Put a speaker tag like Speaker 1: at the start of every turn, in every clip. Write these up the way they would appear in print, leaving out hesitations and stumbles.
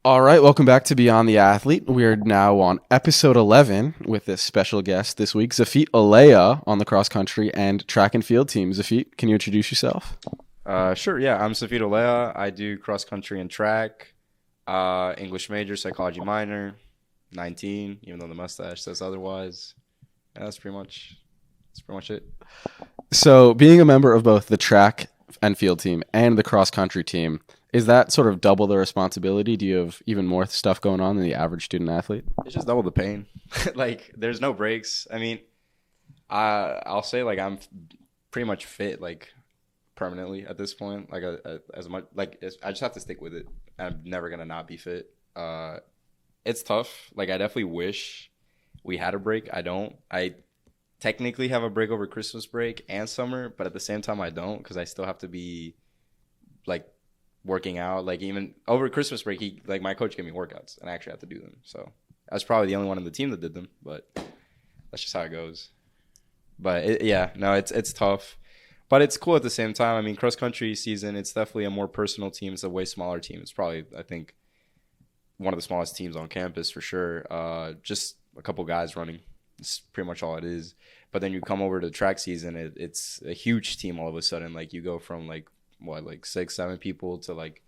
Speaker 1: All right, welcome back to Beyond the Athlete. We are now on episode 11 with this special guest this week, Zafit Olea on the cross country and track and field team. Zafit, can you introduce yourself?
Speaker 2: Sure, yeah. I'm Zafit Olea. I do cross country and track, English major, psychology minor, 19, even though the mustache says otherwise. Yeah, that's pretty much it.
Speaker 1: So, being a member of both the track and field team and the cross country team, is that sort of double the responsibility? Do you have even more stuff going on than the average student athlete?
Speaker 2: It's just double the pain. Like, there's no breaks. I mean, I'll say like I'm pretty much fit like permanently at this point. Like as much like I just have to stick with it. I'm never gonna not be fit. It's tough. Like I definitely wish we had a break. I don't. I technically have a break over Christmas break and summer, but at the same time I don't because I still have to be like working out. Like even over Christmas break, my coach gave me workouts and I actually have to do them. So I was probably the only one on the team that did them, but that's just how it goes. But it's tough, but it's cool at the same time. I mean, cross country season, it's definitely a more personal team. It's a way smaller team. It's probably, I think, one of the smallest teams on campus for sure. Just a couple guys running. It's pretty much all it is. But then you come over to the track season, it's a huge team all of a sudden. Like you go from like 6, 7 people to like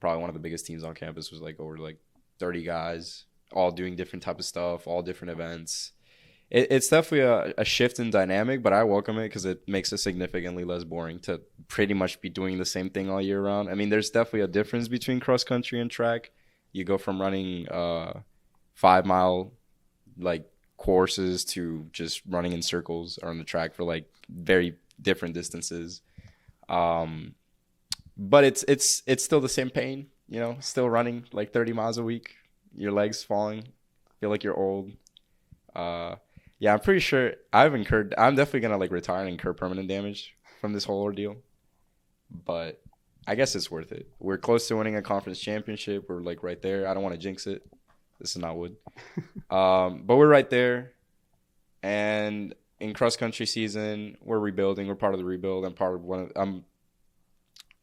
Speaker 2: probably one of the biggest teams on campus was like over like 30 guys, all doing different type of stuff, all different events. It's definitely a shift in dynamic, but I welcome it because it makes it significantly less boring to pretty much be doing the same thing all year round. I mean, there's definitely a difference between cross country and track. You go from running 5-mile like courses to just running in circles or on the track for like very different distances. But it's still the same pain, still running like 30 miles a week, your legs falling, feel like you're old. Yeah, I'm pretty sure I'm definitely gonna like retire and incur permanent damage from this whole ordeal. But I guess it's worth it. We're close to winning a conference championship. We're like right there. I don't want to jinx it. This is not wood. But we're right there. And in cross country season, we're rebuilding. We're part of the rebuild. I'm part of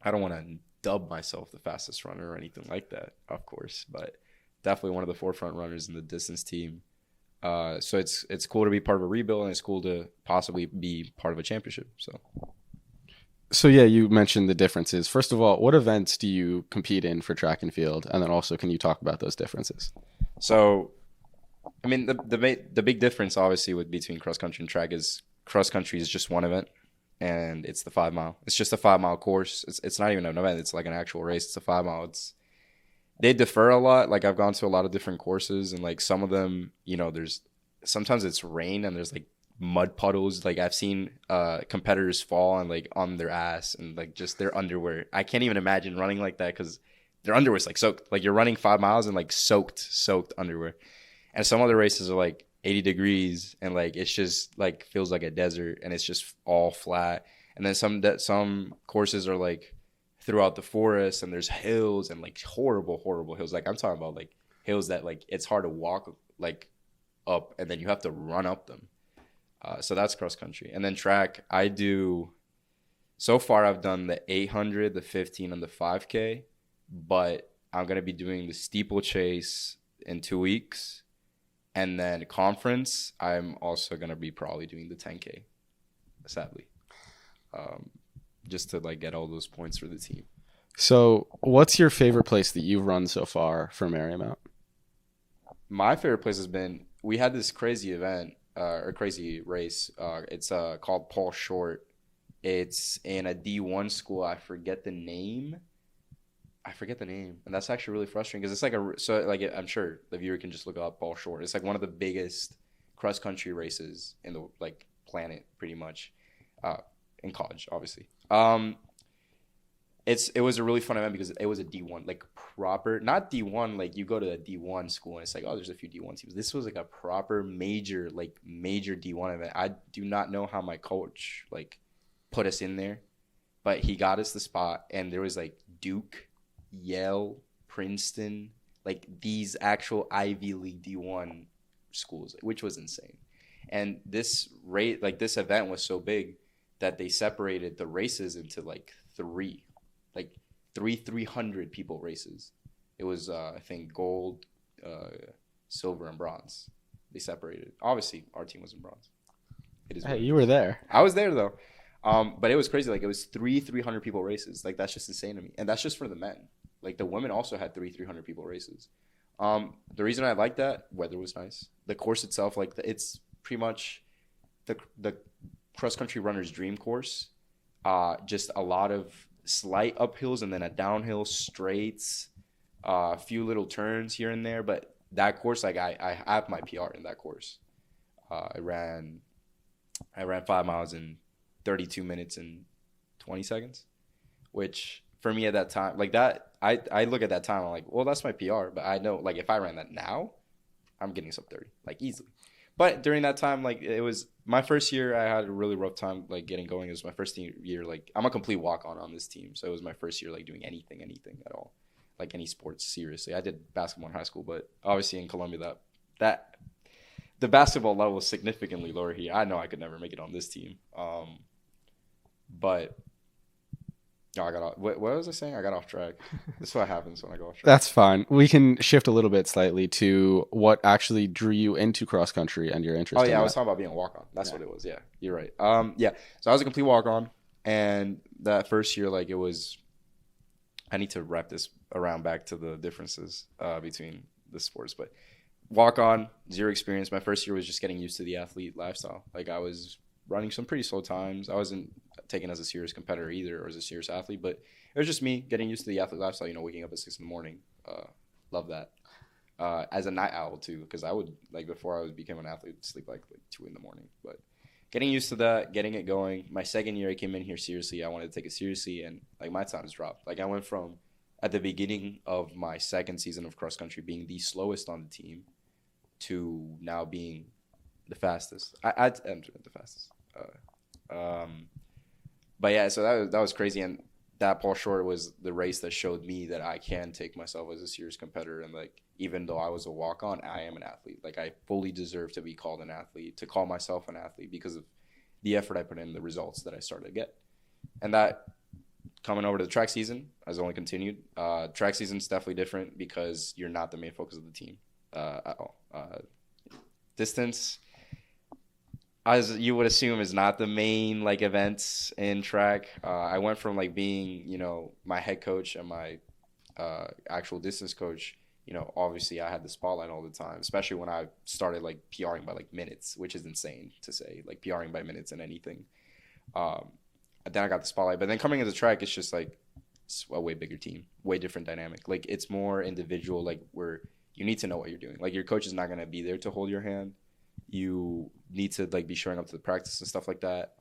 Speaker 2: I don't want to dub myself the fastest runner or anything like that, of course, but definitely one of the forefront runners in the distance team. So it's cool to be part of a rebuild, and it's cool to possibly be part of a championship.
Speaker 1: So yeah, you mentioned the differences. First of all, what events do you compete in for track and field? And then also, can you talk about those differences?
Speaker 2: So, I mean, the big difference obviously between cross country and track is cross country is just one event, and it's the 5-mile. It's just a 5-mile course. It's not even an event. It's like an actual race. It's a 5-mile. They differ a lot. Like I've gone to a lot of different courses, and like some of them, there's sometimes it's rain and there's like mud puddles. Like I've seen competitors fall and like on their ass and like just their underwear. I can't even imagine running like that because their underwear is like soaked. Like you're running 5 miles and like soaked underwear. And some other races are like 80 degrees and like it's just like feels like a desert and it's just all flat. And then some courses are like throughout the forest and there's hills and like horrible hills. Like I'm talking about like hills that like it's hard to walk like up and then you have to run up them. So that's cross country. And then track, so far I've done the 800, the 15 and the 5K, but I'm going to be doing the steeplechase in 2 weeks. And then conference, I'm also going to be probably doing the 10K, sadly. Just to like get all those points for the team.
Speaker 1: So what's your favorite place that you've run so far for Marymount?
Speaker 2: My favorite place has been, we had this crazy event or crazy race. It's called Paul Short. It's in a D1 school. I forget the name. And that's actually really frustrating because it's like I'm sure the viewer can just look up Paul Short. It's like one of the biggest cross country races in the like planet pretty much. In college, obviously. It was a really fun event because it was a D1, like proper, not D1, like you go to a D1 school and it's like, oh, there's a few D1 teams. This was like a proper major D1 event. I do not know how my coach like put us in there, but he got us the spot and there was like Duke, Yale, Princeton, like these actual Ivy League D1 schools, which was insane. And this event was so big that they separated the races into like three 300 people races. It was I think gold, silver, and bronze. They separated. Obviously, our team was in bronze. It is.
Speaker 1: Hey,
Speaker 2: What it
Speaker 1: you were
Speaker 2: is.
Speaker 1: there.
Speaker 2: I was there though. But it was crazy. Like it was 300 people races. Like that's just insane to me. And that's just for the men. Like the women also had 300 people races. The reason I like that, weather was nice. The course itself, like it's pretty much the cross country runner's dream course. Just a lot of slight uphills and then a downhill, straights, a few little turns here and there. But that course, like I have my PR in that course. I ran 5 miles in 32 minutes and 20 seconds, which for me at that time, like that, I look at that time, I'm like, well, that's my PR, but I know, like, if I ran that now, I'm getting sub 30, like, easily. But during that time, like, it was my first year, I had a really rough time, like, getting going. It was my first year, like, I'm a complete walk-on on this team, so it was my first year, like, doing anything at all, like, any sports, seriously. I did basketball in high school, but obviously in Colombia, that the basketball level is significantly lower here. I know I could never make it on this team. But I got off. What was I saying? I got off track. This is what happens when I go off track.
Speaker 1: That's fine. We can shift a little bit slightly to what actually drew you into cross country and your interest.
Speaker 2: Oh yeah,
Speaker 1: in
Speaker 2: I was
Speaker 1: that.
Speaker 2: talking about being a walk on. That's what it was. Yeah, you're right. Yeah. So I was a complete walk on, and that first year, like it was. I need to wrap this around back to the differences between the sports, but walk on, zero experience. My first year was just getting used to the athlete lifestyle. Like I was running some pretty slow times. I wasn't taken as a serious competitor either or as a serious athlete, but it was just me getting used to the athlete lifestyle, you know, waking up at 6 a.m. Love that. As a night owl too, because I would, like before I became an athlete, sleep like 2 a.m. But getting used to that, getting it going. My second year I came in here seriously. I wanted to take it seriously, and like my times dropped. Like I went from at the beginning of my second season of cross country being the slowest on the team to now being the fastest. I'd enter the fastest. But yeah, so that was crazy, and that Paul Short was the race that showed me that I can take myself as a serious competitor, and like even though I was a walk on, I am an athlete. Like I fully deserve to be called an athlete, to call myself an athlete because of the effort I put in, the results that I started to get, and that coming over to the track season has only continued. Track season's definitely different because you're not the main focus of the team at all. Distance, as you would assume, is not the main like events in track. I went from like being, you know, my head coach and my actual distance coach. You know, obviously I had the spotlight all the time, especially when I started like PRing by like minutes, which is insane to say, like PRing by minutes in anything. Then I got the spotlight, but then coming into track, it's just like it's a way bigger team, way different dynamic. Like it's more individual, like where you need to know what you're doing. Like your coach is not going to be there to hold your hand. You need to like be showing up to the practice and stuff like that.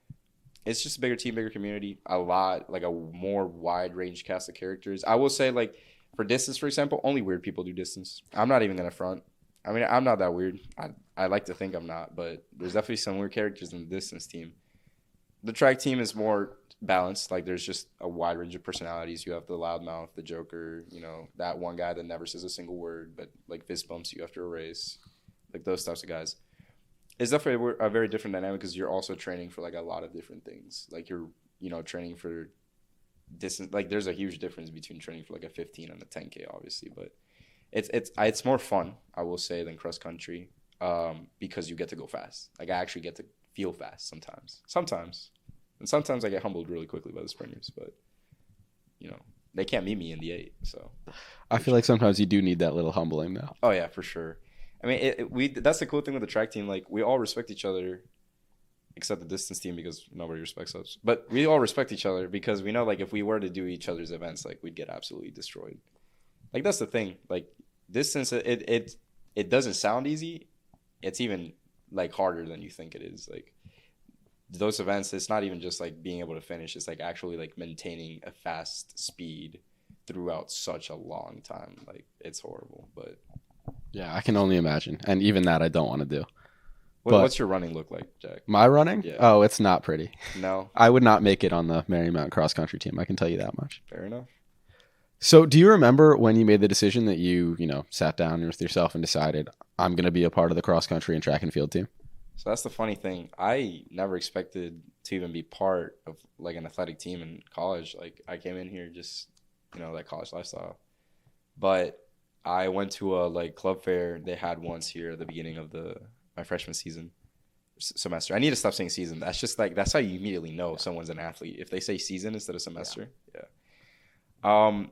Speaker 2: It's just a bigger team, bigger community, a lot, like a more wide range cast of characters. I will say, like for distance, for example, only weird people do distance. I'm not even gonna front. I mean, I'm not that weird. I like to think I'm not, but there's definitely some weird characters in the distance team. The track team is more balanced. Like there's just a wide range of personalities. You have the loudmouth, the joker, you know, that one guy that never says a single word, but like fist bumps you after a race, like those types of guys. It's definitely a very different dynamic because you're also training for like a lot of different things. Like you're, you know, training for distance. Like there's a huge difference between training for like a 15 and a 10K, obviously, but it's more fun, I will say, than cross country because you get to go fast. Like I actually get to feel fast sometimes, and sometimes I get humbled really quickly by the sprinters. But you know, they can't meet me in the 8. So
Speaker 1: I feel like sometimes you do need that little humbling though.
Speaker 2: Oh yeah, for sure. I mean, that's the cool thing with the track team. Like, we all respect each other, except the distance team because nobody respects us. But we all respect each other because we know, like, if we were to do each other's events, like, we'd get absolutely destroyed. Like, that's the thing. Like, distance, it doesn't sound easy. It's even, like, harder than you think it is. Like, those events, it's not even just, like, being able to finish. It's, like, actually, like, maintaining a fast speed throughout such a long time. Like, it's horrible, but...
Speaker 1: Yeah, I can only imagine. And even that I don't want to do.
Speaker 2: What's your running look like, Jack?
Speaker 1: My running?
Speaker 2: Yeah.
Speaker 1: Oh, it's not pretty.
Speaker 2: No?
Speaker 1: I would not make it on the Marymount cross country team. I can tell you that much.
Speaker 2: Fair enough.
Speaker 1: So do you remember when you made the decision that you sat down with yourself and decided, I'm going to be a part of the cross country and track and field team?
Speaker 2: So that's the funny thing. I never expected to even be part of like an athletic team in college. Like I came in here just, that college lifestyle. But I went to a like club fair they had once here at the beginning of the my freshman semester. I need to stop saying season. That's just like that's how you immediately know someone's an athlete if they say season instead of semester. Yeah.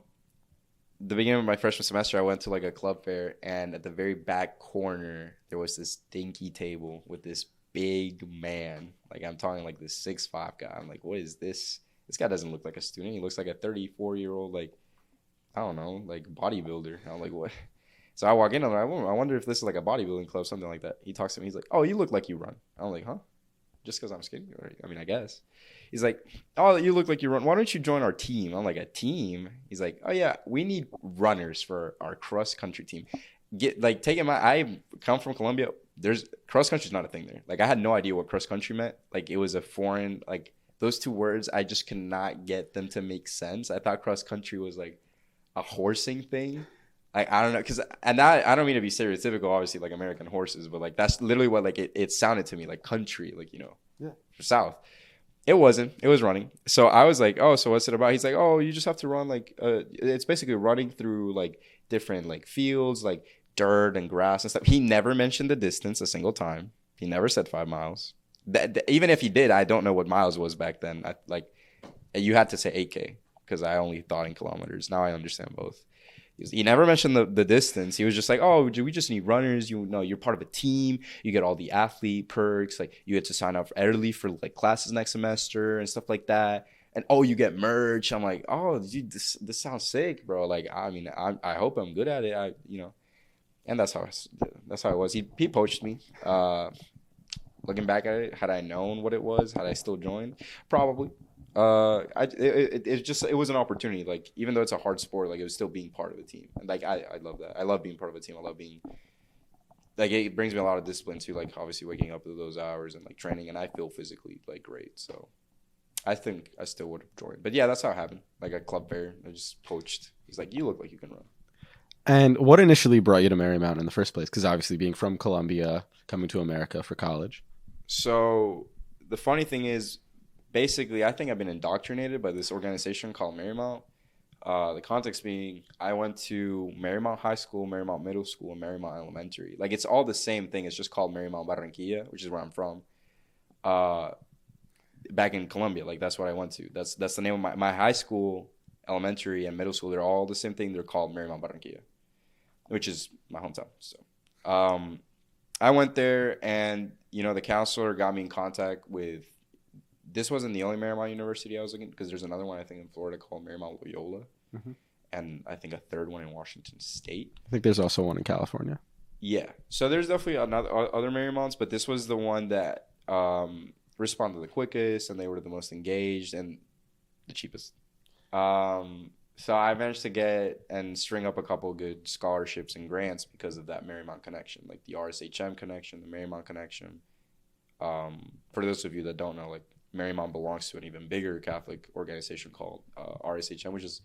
Speaker 2: The beginning of my freshman semester, I went to like a club fair, and at the very back corner, there was this dinky table with this big man. Like I'm talking like this 6'5" guy. I'm like, what is this? This guy doesn't look like a student. He looks like a 34-year-old, like I don't know, like bodybuilder. I'm like, what? So I walk in, and I'm like, I wonder if this is like a bodybuilding club, something like that. He talks to me. He's like, oh, you look like you run. I'm like, huh? Just because I'm skinny? Or, I mean, I guess. He's like, oh, you look like you run. Why don't you join our team? I'm like, a team? He's like, oh, yeah, we need runners for our cross country team. I come from Colombia. There's cross country is not a thing there. Like, I had no idea what cross country meant. Like, it was a foreign, like, those two words, I just could not get them to make sense. I thought cross country was like a horsing thing. Like, I don't know, I don't mean to be stereotypical, obviously, like American horses, but like that's literally what like it sounded to me, like country, like,
Speaker 1: Yeah.
Speaker 2: for South. It wasn't. It was running. So I was like, oh, so what's it about? He's like, oh, you just have to run like it's basically running through like different like fields, like dirt and grass and stuff. He never mentioned the distance a single time. He never said 5 miles. Even if he did, I don't know what miles was back then. You had to say 8K because I only thought in kilometers. Now I understand both. He never mentioned the distance. He was just like, oh, we just need runners. You know, you're part of a team. You get all the athlete perks. Like, you get to sign up early for like classes next semester and stuff like that. And oh, you get merch. I'm like, oh, dude, this sounds sick, bro. Like, I mean, I hope I'm good at it. And that's how it was. He poached me. Looking back at it, had I known what it was, had I still joined, probably. It was an opportunity. Like, even though it's a hard sport, like, it was still being part of the team. And like, I love that. I love being part of a team. I love being like, it brings me a lot of discipline too. Like, obviously waking up at those hours and like training, and I feel physically like great. So I think I still would have joined. But yeah, that's how it happened. Like, a club fair, I just poached. He's like, you look like you can run.
Speaker 1: And what initially brought you to Marymount in the first place? Because obviously being from Colombia, coming to America for college.
Speaker 2: So the funny thing is, basically, I think I've been indoctrinated by this organization called Marymount. The context being, I went to Marymount High School, Marymount Middle School, and Marymount Elementary. Like, it's all the same thing. It's just called Marymount Barranquilla, which is where I'm from. Back in Colombia, like, that's what I went to. That's the name of my high school, elementary, and middle school. They're all the same thing. They're called Marymount Barranquilla, which is my hometown. So I went there, and, the counselor got me in contact with. This wasn't the only Marymount University I was looking, because there's another one, I think, in Florida called Marymount Loyola, and I think a third one in Washington State.
Speaker 1: I think there's also one in California.
Speaker 2: Yeah. So there's definitely other Marymounts, but this was the one that responded the quickest, and they were the most engaged and the cheapest. So I managed to get and string up a couple of good scholarships and grants because of that Marymount connection, like the RSHM connection, the Marymount connection. For those of you that don't know, like, Marymount belongs to an even bigger Catholic organization called RSHM, which is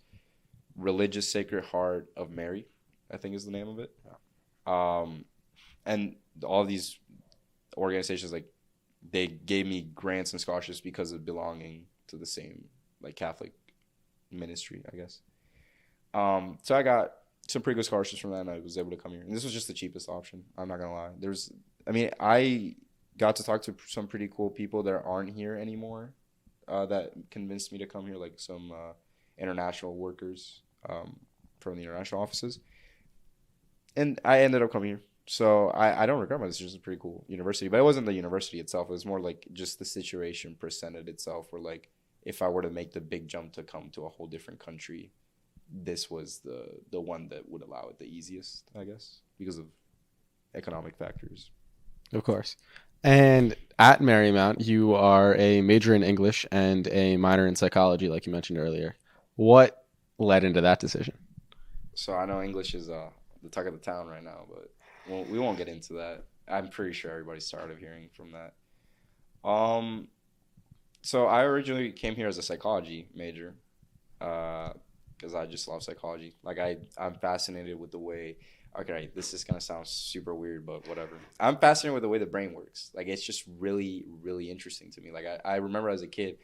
Speaker 2: Religious Sacred Heart of Mary, I think is the name of it. And all these organizations, like, they gave me grants and scholarships because of belonging to the same, like, Catholic ministry, I guess. So I got some pretty good scholarships from that, and I was able to come here. And this was just the cheapest option. I'm not gonna lie. I got to talk to some pretty cool people that aren't here anymore, that convinced me to come here, like some international workers from the international offices. And I ended up coming here. So I don't regret my decision. It's a pretty cool university. But it wasn't the university itself. It was more like just the situation presented itself, where, like, if I were to make the big jump to come to a whole different country, this was the one that would allow it the easiest, I guess, because of economic factors.
Speaker 1: Of course. And at Marymount, you are a major in English and a minor in psychology, like you mentioned earlier. What led into that decision?
Speaker 2: So I know English is the talk of the town right now, but we won't get into that. I'm pretty sure everybody's tired of hearing from that. So I originally came here as a psychology major, because I just love psychology. Like, I'm fascinated with the way. Okay, this is gonna sound super weird, but whatever. I'm fascinated with the way the brain works. Like, it's just really, really interesting to me. Like, I remember as a kid.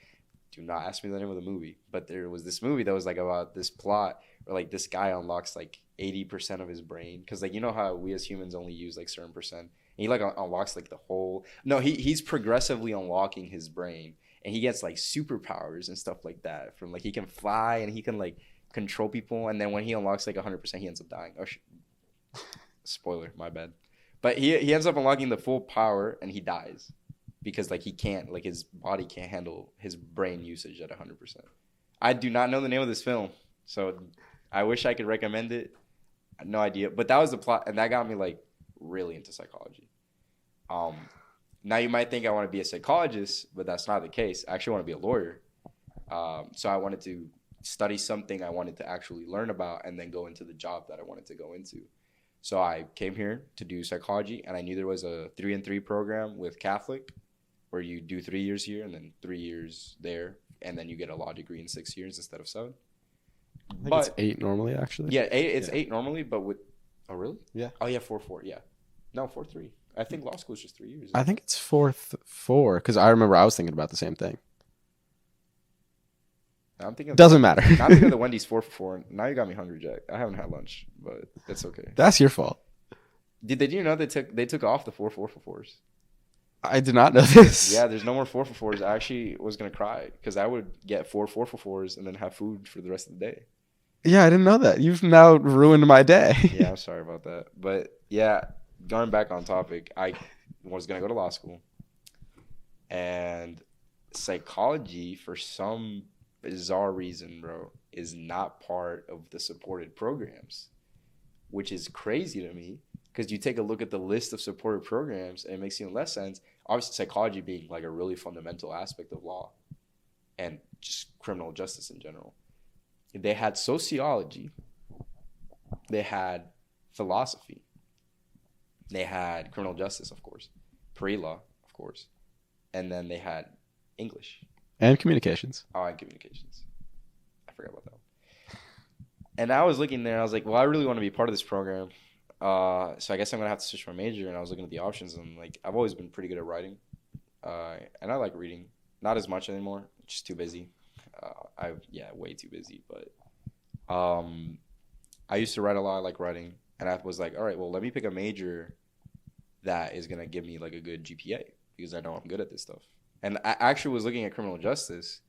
Speaker 2: Do not ask me the name of the movie, but there was this movie that was like about this plot where, like, this guy unlocks like 80% of his brain, because like you know how we as humans only use like certain percent. And he like unlocks like the whole. No, he's progressively unlocking his brain, and he gets like superpowers and stuff like that. From like he can fly and he can like control people, and then when he unlocks like 100%, he ends up dying. Oh, spoiler, my bad. But he ends up unlocking the full power and he dies because like he can't, like his body can't handle his brain usage at 100%. I do not know the name of this film, so I wish I could recommend it. No idea, but that was the plot, and that got me like really into psychology. Now you might think I want to be a psychologist, but that's not the case. I actually want to be a lawyer. So I wanted to study something I wanted to actually learn about and then go into the job that I wanted to go into. So I came here to do psychology, and I knew there was a 3-in-3 program with Catholic where you do 3 years here and then 3 years there, and then you get a law degree in 6 years instead of 7.
Speaker 1: I think it's 8 normally, actually.
Speaker 2: Yeah, it's 8 normally, but with... Oh, really?
Speaker 1: Yeah.
Speaker 2: Oh, yeah, 4-4, yeah. No, 4-3. I think law school is just 3 years.
Speaker 1: I think it's 4-4, because I remember I was thinking about the same thing.
Speaker 2: I'm thinking
Speaker 1: Doesn't matter.
Speaker 2: I'm thinking of the Wendy's 4-for-4. Now you got me hungry, Jack. I haven't had lunch, but it's okay.
Speaker 1: That's your fault.
Speaker 2: Did you know they took off the 4-4-4s?
Speaker 1: I did not know this.
Speaker 2: Yeah, there's no more 4-for-4s. I actually was gonna cry because I would get 4 4-for-4s and then have food for the rest of the day.
Speaker 1: Yeah, I didn't know that. You've now ruined my day.
Speaker 2: Yeah, I'm sorry about that. But yeah, going back on topic, I was gonna go to law school, and psychology, for some bizarre reason, bro, is not part of the supported programs, which is crazy to me because you take a look at the list of supported programs and it makes even less sense. Obviously, psychology being like a really fundamental aspect of law and just criminal justice in general. They had sociology, they had philosophy, they had criminal justice, of course, pre-law, of course, and then they had English.
Speaker 1: And communications.
Speaker 2: Oh, and communications. I forgot about that one. And I was looking there, I was like, well, I really want to be part of this program. So I guess I'm going to have to switch my major. And I was looking at the options, and like I've always been pretty good at writing. And I like reading. Not as much anymore. Just too busy. Way too busy. But I used to write a lot. I like writing. And I was like, all right, well, let me pick a major that is going to give me like a good GPA because I know I'm good at this stuff. And I actually was looking at criminal justice,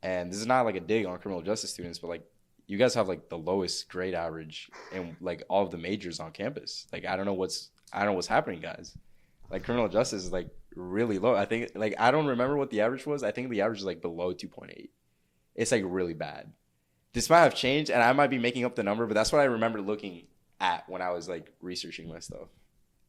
Speaker 2: and this is not like a dig on criminal justice students, but like you guys have like the lowest grade average in like all of the majors on campus. Like I don't know what's happening, guys. Like criminal justice is like really low. I think like I don't remember what the average was. I think the average is like below 2.8. It's like really bad. This might have changed, and I might be making up the number, but that's what I remember looking at when I was like researching my stuff.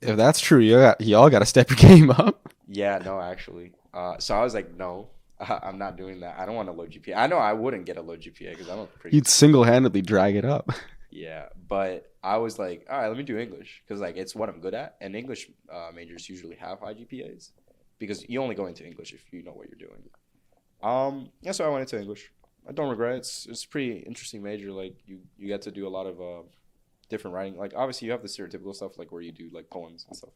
Speaker 1: If that's true, y'all got to step your game up.
Speaker 2: Yeah, no, actually. So I was like, no, I'm not doing that. I don't want a low GPA. I know I wouldn't get a low GPA because I'm a pretty...
Speaker 1: You'd single-handedly drag it up.
Speaker 2: Yeah, but I was like, all right, let me do English because like it's what I'm good at. And English majors usually have high GPAs because you only go into English if you know what you're doing. Yeah, so I went into English. I don't regret it. It's a pretty interesting major. Like you get to do a lot of different writing. Like obviously you have the stereotypical stuff like where you do like poems and stuff.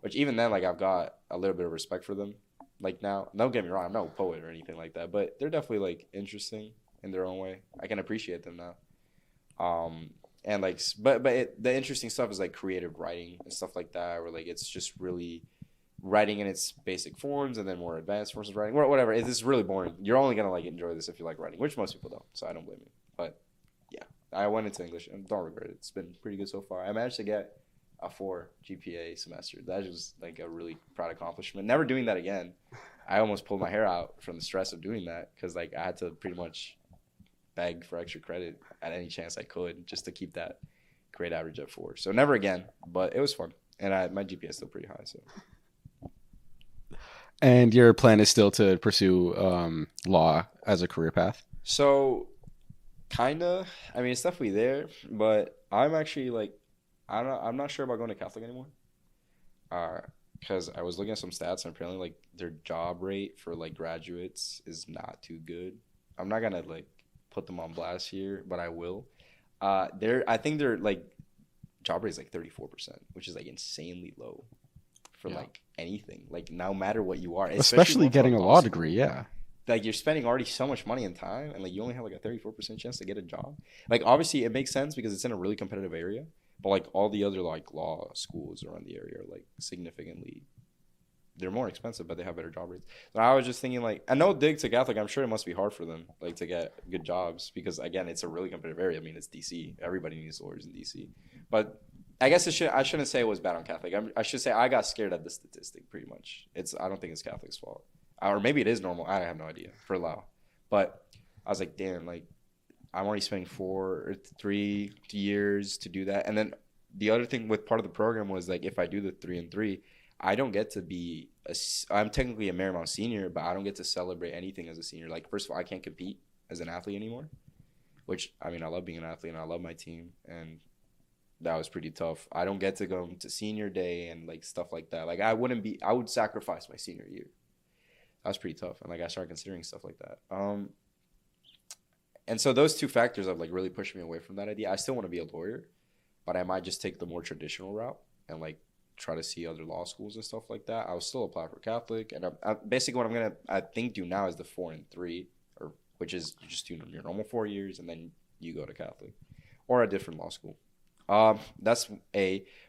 Speaker 2: Which even then, like I've got a little bit of respect for them. Like now, don't get me wrong, I'm no poet or anything like that, but they're definitely like interesting in their own way. I can appreciate them now. And like, the interesting stuff is like creative writing and stuff like that, where like it's just really writing in its basic forms and then more advanced forms of writing, whatever. It's really boring. You're only gonna like enjoy this if you like writing, which most people don't. So I don't blame you. But yeah, I went into English and don't regret it. It's been pretty good so far. I managed to get a 4 GPA semester. That was like a really proud accomplishment. Never doing that again. I almost pulled my hair out from the stress of doing that because like I had to pretty much beg for extra credit at any chance I could just to keep that grade average at 4. So never again, but it was fun. And my GPA is still pretty high. So.
Speaker 1: And your plan is still to pursue law as a career path?
Speaker 2: So kind of. I mean, it's definitely there, but I'm actually like, I'm not sure about going to Catholic anymore. Because I was looking at some stats and apparently like their job rate for like graduates is not too good. I'm not gonna like put them on blast here, but I will. I think their like job rate is like 34%, which is like insanely low for like anything. Like no matter what you are,
Speaker 1: especially getting a law degree. Yeah.
Speaker 2: like you're spending already so much money and time, and like you only have like a 34% chance to get a job. Like obviously it makes sense because it's in a really competitive area, but like all the other like law schools around the area are like significantly, they're more expensive, but they have better job rates. So I was just thinking like, I know dig to Catholic, I'm sure it must be hard for them like to get good jobs because again it's a really competitive area. I mean it's DC, everybody needs lawyers in DC, but I guess I shouldn't say it was bad on Catholic. I should say I got scared at the statistic pretty much. I don't think it's Catholic's fault. Or maybe it is normal. I have no idea for Lao. But I was like, damn, like I'm already spending 4 or 3 years to do that. And then the other thing with part of the program was like if I do the 3 and 3, I don't get to be I'm technically a Marymount senior, but I don't get to celebrate anything as a senior. Like first of all, I can't compete as an athlete anymore, which I mean I love being an athlete and I love my team, and that was pretty tough. I don't get to go to senior day and like stuff like that. Like I would sacrifice my senior year. That was pretty tough, and like I started considering stuff like that. And so those two factors have like really pushed me away from that idea. I still want to be a lawyer, but I might just take the more traditional route and like try to see other law schools and stuff like that. I will still apply for Catholic, and basically what I'm gonna I think do now is the 4 and 3, or which is you just do your normal 4 years and then you go to Catholic or a different law school. That's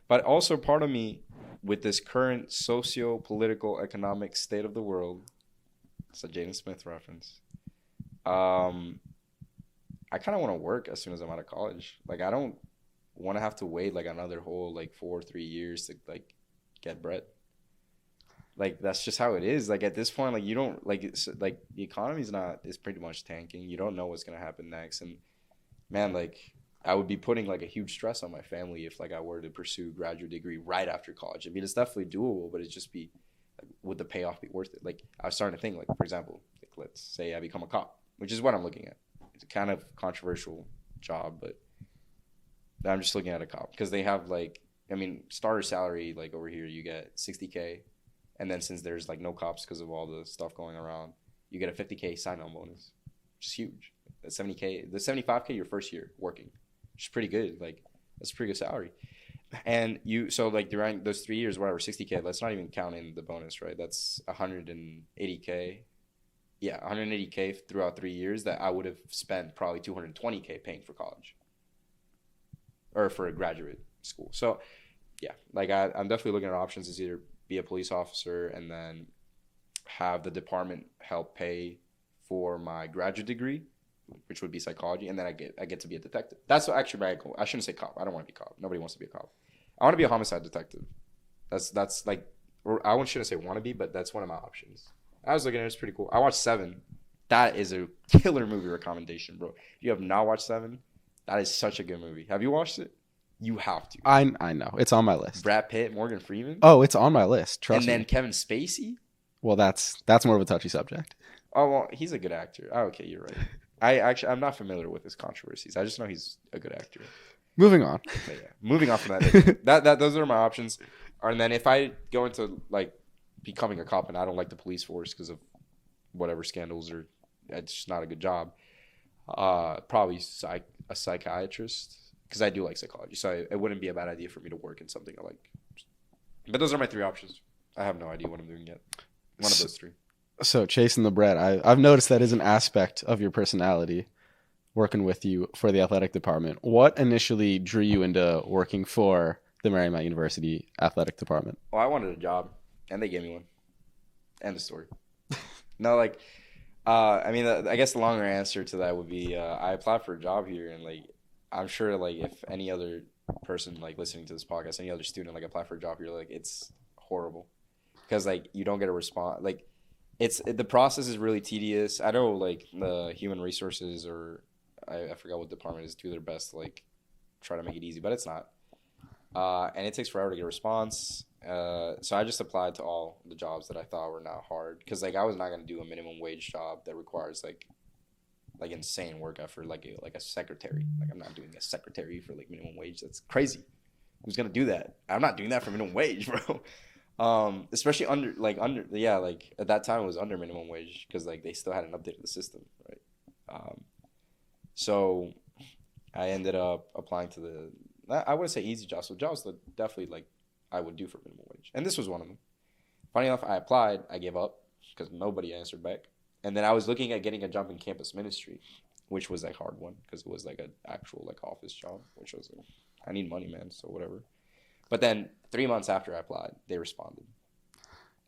Speaker 2: but also part of me with this current socio-political economic state of the world. It's a Jaden Smith reference. I kind of want to work as soon as I'm out of college. Like I don't want to have to wait like another whole like 4 or 3 years to like get bread. Like that's just how it is. Like at this point, like you don't like it's like the economy's it's pretty much tanking. You don't know what's gonna happen next, and man, like I would be putting like a huge stress on my family if like I were to pursue graduate degree right after college. I mean, it's definitely doable, but it'd just be like, would the payoff be worth it? Like I was starting to think, like for example, like let's say I become a cop, which is what I'm looking at. It's a kind of controversial job, but I'm just looking at a cop because they have like, I mean, starter salary like over here you get $60K, and then since there's like no cops because of all the stuff going around, you get a $50K sign-on bonus, which is huge. The $70K, the $75K your first year working, which is pretty good. Like that's a pretty good salary. And so like during those 3 years, whatever, $60K, let's not even count in the bonus, right? That's $180K. Yeah, $180K throughout 3 years that I would have spent probably $220K paying for college or for a graduate school. So yeah, like I'm definitely looking at options is either be a police officer and then have the department help pay for my graduate degree, which would be psychology, and then I get to be a detective. That's actually my goal. I shouldn't say cop. I don't want to be cop. Nobody wants to be a cop. I want to be a homicide detective. That's like, or I shouldn't say want to be, but that's one of my options. I was looking at it. It's pretty cool. I watched Seven. That is a killer movie recommendation, bro. If you have not watched Seven, that is such a good movie. Have you watched it? You have to.
Speaker 1: I know. It's on my list.
Speaker 2: Brad Pitt, Morgan Freeman.
Speaker 1: Oh, it's on my list. Trust me.
Speaker 2: And then Kevin Spacey.
Speaker 1: Well, that's more of a touchy subject.
Speaker 2: Oh, well, he's a good actor. Oh, okay, you're right. I'm not familiar with his controversies. I just know he's a good actor.
Speaker 1: Moving on.
Speaker 2: But yeah, moving on from that. Those are my options. And then if I go into like becoming a cop and I don't like the police force because of whatever scandals or it's just not a good job, probably a psychiatrist because I do like psychology. So it wouldn't be a bad idea for me to work in something I like. But those are my 3 options. I have no idea what I'm doing yet. One of those 3.
Speaker 1: So chasing the bread, I've noticed that is an aspect of your personality, working with you for the athletic department. What initially drew you into working for the Marymount University athletic department?
Speaker 2: Well, I wanted a job, and they gave me one. End of story. No, like, I mean, I guess the longer answer to that would be I applied for a job here, and like, I'm sure like if any other person like listening to this podcast, any other student like apply for a job here, like it's horrible because like you don't get a response. Like, the process is really tedious. I know like the human resources or I forgot what department is do their best to like try to make it easy, but it's not. And it takes forever to get a response. So I just applied to all the jobs that I thought were not hard because like I was not gonna do a minimum wage job that requires like insane work effort like a secretary. Like I'm not doing a secretary for like minimum wage. That's crazy. Who's gonna do that? I'm not doing that for minimum wage, bro. Especially under at that time it was under minimum wage because like they still hadn't updated the system, right? So I ended up applying to I wouldn't say easy jobs, so jobs that definitely like I would do for minimum wage, and this was one of them. Funny enough, I applied, I gave up because nobody answered back, And then I was looking at getting a job in campus ministry, which was a hard one because it was like an actual like office job, which was like, I need money, man, so whatever. But then 3 months after I applied, they responded,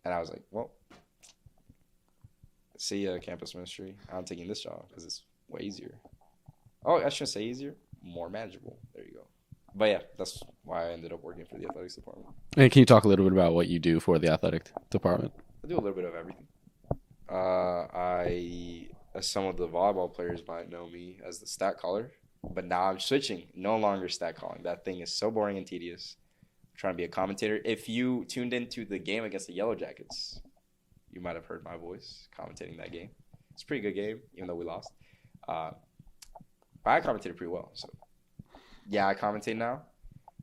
Speaker 2: and I was like, well, see ya, campus ministry. I'm taking this job because it's way easier. Oh, I shouldn't say easier, more manageable. There you go. But yeah, that's why I ended up working for the athletics department.
Speaker 1: And can you talk a little bit about what you do for the athletic department?
Speaker 2: I do a little bit of everything. Some of the volleyball players might know me as the stat caller, but now I'm switching. No longer stat calling. That thing is so boring and tedious. I'm trying to be a commentator. If you tuned into the game against the Yellow Jackets, you might have heard my voice commentating that game. It's a pretty good game, even though we lost. But I commentated pretty well. So, yeah, I commentate now.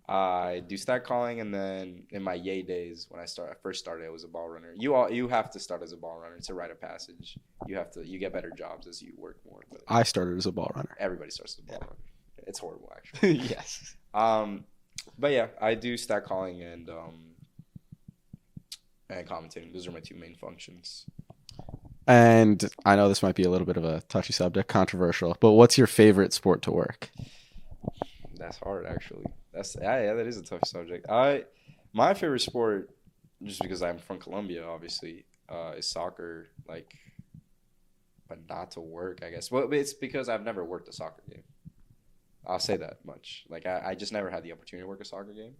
Speaker 2: I do stat calling, and then in my yay days, when I first started, I was a ball runner. You have to start as a ball runner. It's a rite of passage. You get better jobs as you work more. But
Speaker 1: I started as a ball runner.
Speaker 2: everybody starts as a ball runner. It's horrible, actually.
Speaker 1: Yes.
Speaker 2: But yeah, I do stat calling and commentating. Those are my two main functions.
Speaker 1: And I know this might be a little bit of a touchy subject, controversial, but what's your favorite sport to work?
Speaker 2: That's hard, actually. Yeah, that is a tough subject. My favorite sport, just because I'm from Colombia, obviously, is soccer. Like, but not to work, I guess. Well, it's because I've never worked a soccer game. I'll say that much. Like, I just never had the opportunity to work a soccer game.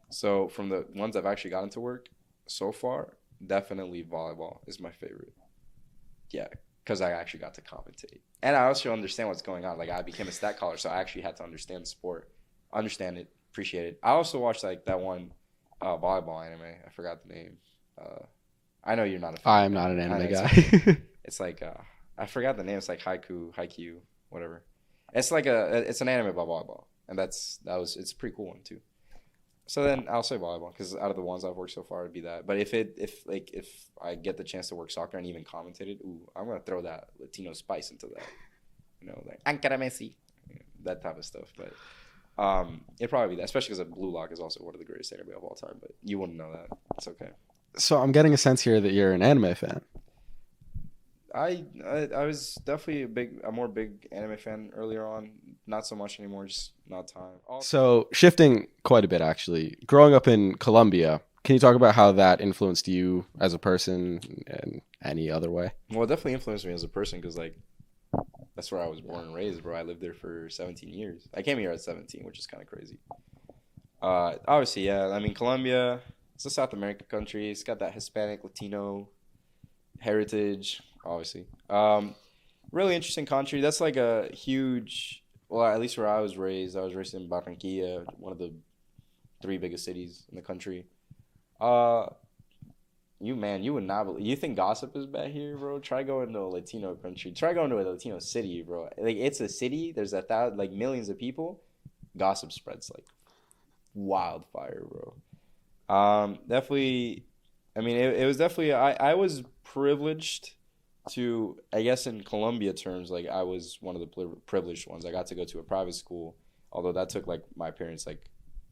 Speaker 2: So from the ones I've actually gotten to work so far, definitely volleyball is my favorite. Yeah, because I actually got to commentate. And I also understand what's going on. Like, I became a stat caller, so I actually had to understand the sport, understand it, appreciate it. I also watched, like, that one volleyball anime. I forgot the name. I know you're not a fan.
Speaker 1: I'm not an anime guy.
Speaker 2: It's like, I forgot the name. It's like Haikyuu, whatever. It's like it's an anime about volleyball. And it's a pretty cool one, too. So then I'll say volleyball because out of the ones I've worked so far, it'd be that. But if I get the chance to work soccer and even commentate it, I'm gonna throw that Latino spice into that, like Ankara Messi, that type of stuff. But it'd probably be that, especially because Blue Lock is also one of the greatest anime of all time. But you wouldn't know that. It's okay.
Speaker 1: So I'm getting a sense here that you're an anime fan.
Speaker 2: I was definitely a more big anime fan earlier on. Not so much anymore, just not time.
Speaker 1: So shifting quite a bit, actually. Growing up in Colombia, can you talk about how that influenced you as a person in any other way?
Speaker 2: Well, it definitely influenced me as a person because, like, that's where I was born and raised, bro. I lived there for 17 years. I came here at 17, which is kind of crazy. Obviously, yeah. I mean, Colombia, it's a South American country. It's got that Hispanic, Latino heritage, obviously. Really interesting country. That's like a huge... Well, at least where I was raised in Barranquilla, one of the 3 biggest cities in the country. You would not believe. You think gossip is bad here, bro? Try going to a Latino country. Try going to a Latino city, bro. Like, it's a city. There's millions of people. Gossip spreads like wildfire, bro. Definitely. I mean, it was definitely. I was privileged to, I guess in Colombia terms, like I was one of the privileged ones. I got to go to a private school, although that took like my parents like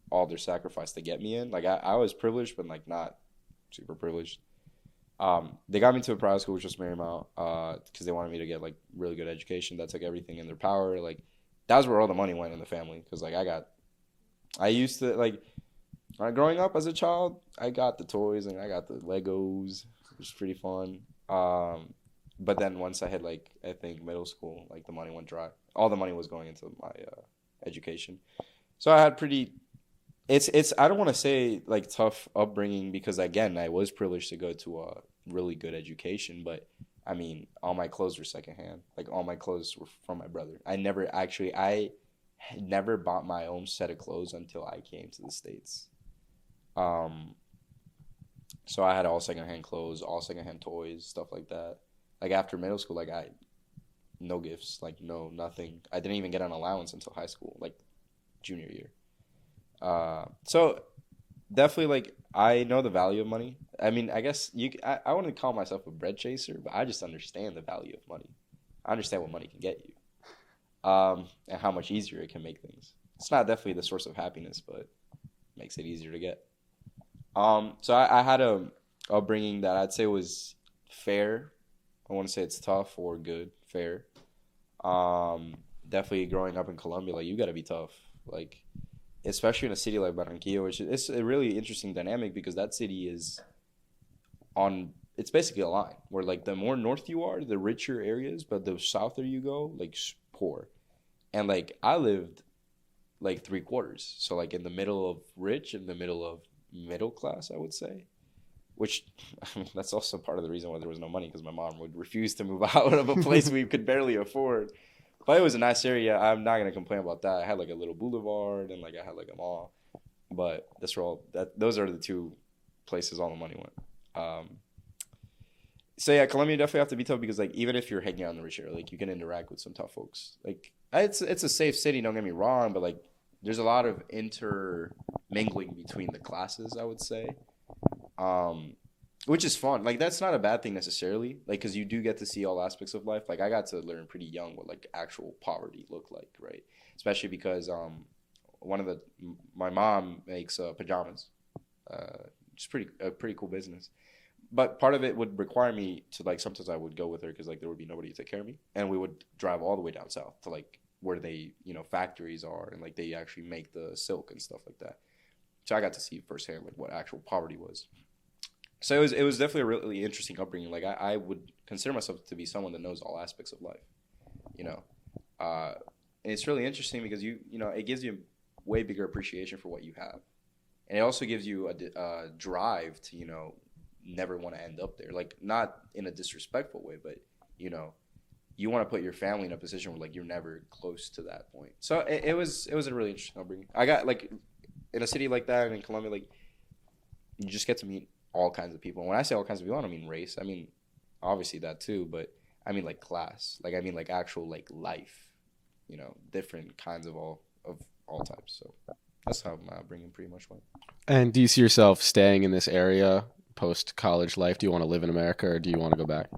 Speaker 2: all their sacrifice to get me in. Like I was privileged, but like not super privileged. They got me to a private school, which was Marymount, because they wanted me to get like really good education. That took everything in their power. Like that was where all the money went in the family. Because like I used to like growing up as a child, I got the toys and I got the Legos, which was pretty fun. But then once I hit like I think middle school, like the money went dry. All the money was going into my education. So I had pretty. It's I don't want to say like tough upbringing because again I was privileged to go to a really good education, but I mean all my clothes were secondhand. Like all my clothes were from my brother. I had never bought my own set of clothes until I came to the States. So I had all secondhand clothes, all secondhand toys, stuff like that. Like after middle school, like no gifts, like no nothing. I didn't even get an allowance until high school, like junior year. So definitely like I know the value of money. I mean, I guess I wouldn't call myself a bread chaser, but I just understand the value of money. I understand what money can get you, and how much easier it can make things. It's not definitely the source of happiness, but it makes it easier to get. So I had a upbringing that I'd say was fair, I want to say it's tough or good, fair. Um, Definitely growing up in Colombia, like you got to be tough, like especially in a city like Barranquilla, which is a really interesting dynamic because that city is on. It's basically a line where like the more north you are, the richer areas, but the souther you go, like poor. And like I lived like three quarters, so like in the middle of rich, in the middle of middle class, I would say. Which I mean, that's also part of the reason why there was no money because my mom would refuse to move out of a place we could barely afford. But it was a nice area. I'm not gonna complain about that. I had like a little boulevard and like I had like a mall. But that's where all that those are the two places all the money went. So yeah, Colombia definitely have to be tough because like even if you're hanging out in the rich area, like you can interact with some tough folks. Like it's a safe city, don't get me wrong, but like there's a lot of intermingling between the classes, I would say. Um, which is fun. Like that's not a bad thing necessarily. Like because you do get to see all aspects of life. Like I got to learn pretty young what like actual poverty looked like, right? Especially because one of the my mom makes pajamas. It's pretty a pretty cool business. But part of it would require me to like sometimes I would go with her because like there would be nobody to take care of me, and we would drive all the way down south to like where they factories are and like they actually make the silk and stuff like that. So I got to see firsthand like what actual poverty was. So it was definitely a really interesting upbringing. Like I would consider myself to be someone that knows all aspects of life, you know. And it's really interesting because it gives you a way bigger appreciation for what you have, and it also gives you a drive to never want to end up there. Like not in a disrespectful way, but you want to put your family in a position where like you're never close to that point. So it was a really interesting upbringing. I got like in a city like that and in Colombia, like you just get to meet all kinds of people. And when I say all kinds of people, I don't mean race. I mean obviously that too, but I mean like class. Like I mean like actual like life. Different kinds of all types. So that's how my upbringing pretty much went.
Speaker 1: And do you see yourself staying in this area post college life? Do you want to live in America or do you want to go back?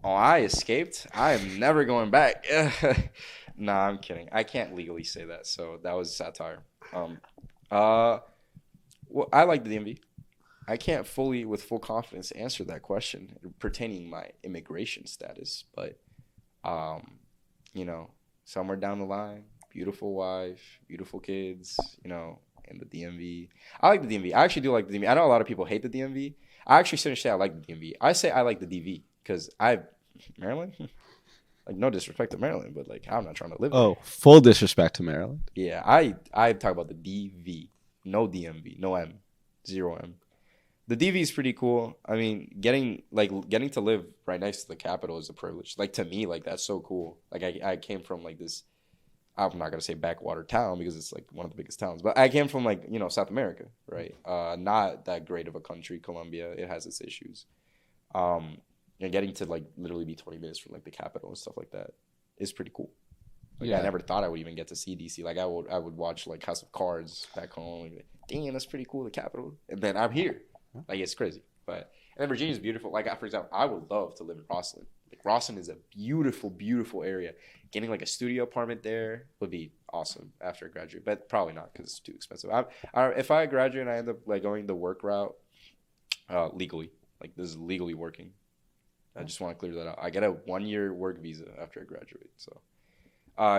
Speaker 2: Oh, I escaped. I am never going back. Nah, I'm kidding. I can't legally say that, so that was satire. Uh, well, I like the DMV. I can't fully, with full confidence, answer that question pertaining my immigration status, but you know, somewhere down the line, beautiful wife, beautiful kids, in the DMV. I like the DMV. I actually do like the DMV. I know a lot of people hate the DMV. I actually shouldn't say I like the DMV. I say I like the DV because Maryland. Like no disrespect to Maryland, but like I'm not trying to live there.
Speaker 1: Oh, full disrespect to Maryland.
Speaker 2: Yeah, I talk about the DV, no DMV, no M, zero M. The DV is pretty cool. I mean, getting to live right next to the capital is a privilege. Like to me, like that's so cool. Like I came from like this. I'm not gonna say backwater town because it's like one of the biggest towns, but I came from like South America, right? Not that great of a country, Colombia. It has its issues. And getting to like literally be 20 minutes from like the capital and stuff like that is pretty cool. Like
Speaker 1: Yeah.
Speaker 2: I never thought I would even get to see DC. Like I would watch like House of Cards back home. And be like, damn, that's pretty cool, the capital. And then I'm here. Like it's crazy. But and then Virginia's beautiful. Like for example, I would love to live in Rosslyn. Like Rosslyn is a beautiful, beautiful area. Getting like a studio apartment there would be awesome after I graduate, but probably not because it's too expensive. If I graduate and I end up like going the work route, legally, like this is legally working. I just want to clear that out. I get a 1-year work visa after I graduate. So,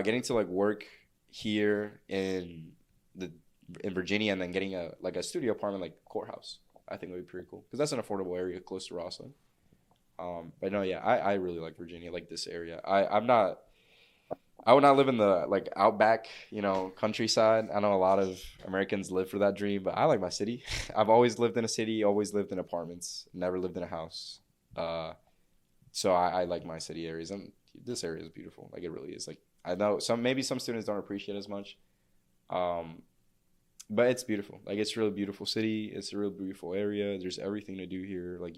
Speaker 2: getting to like work here in Virginia and then getting a studio apartment like Courthouse, I think would be pretty cool because that's an affordable area close to Rosslyn. But no, yeah, I really like Virginia, like this area. I would not live in the like outback, countryside. I know a lot of Americans live for that dream, but I like my city. I've always lived in a city, always lived in apartments, never lived in a house. So I like my city areas, and this area is beautiful. Like it really is. Like I know maybe some students don't appreciate it as much, but it's beautiful. Like it's a really beautiful city. It's a real beautiful area. There's everything to do here. Like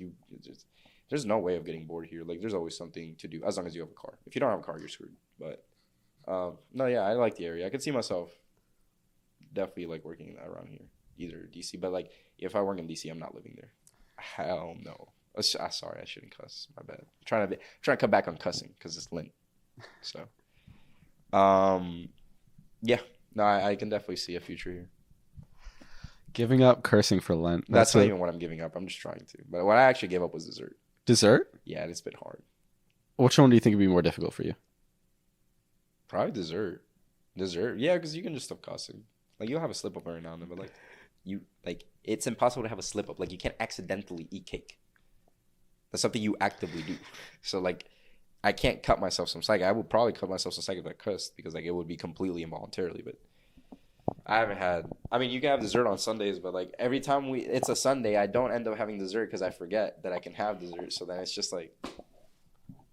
Speaker 2: there's no way of getting bored here. Like there's always something to do as long as you have a car. If you don't have a car, you're screwed. But no, yeah, I like the area. I could see myself definitely like working around here, either DC. But like if I work in DC, I'm not living there. Hell no. Sorry, I shouldn't cuss. My bad. I'm trying to cut back on cussing because it's Lent. So, yeah, no, I can definitely see a future here.
Speaker 1: Giving up cursing for Lent.
Speaker 2: That's not even what I'm giving up. I'm just trying to. But what I actually gave up was dessert.
Speaker 1: Dessert?
Speaker 2: Yeah, it's been hard.
Speaker 1: Which one do you think would be more difficult for you?
Speaker 2: Probably dessert. Dessert, yeah, because you can just stop cussing. Like you'll have a slip up every now and then, but it's impossible to have a slip up. Like you can't accidentally eat cake. That's something you actively do. So like, I can't cut myself some slack. I would probably cut myself some slack if I cussed because like it would be completely involuntarily. But I haven't had. I mean, you can have dessert on Sundays, but like every time it's a Sunday, I don't end up having dessert because I forget that I can have dessert. So then it's just like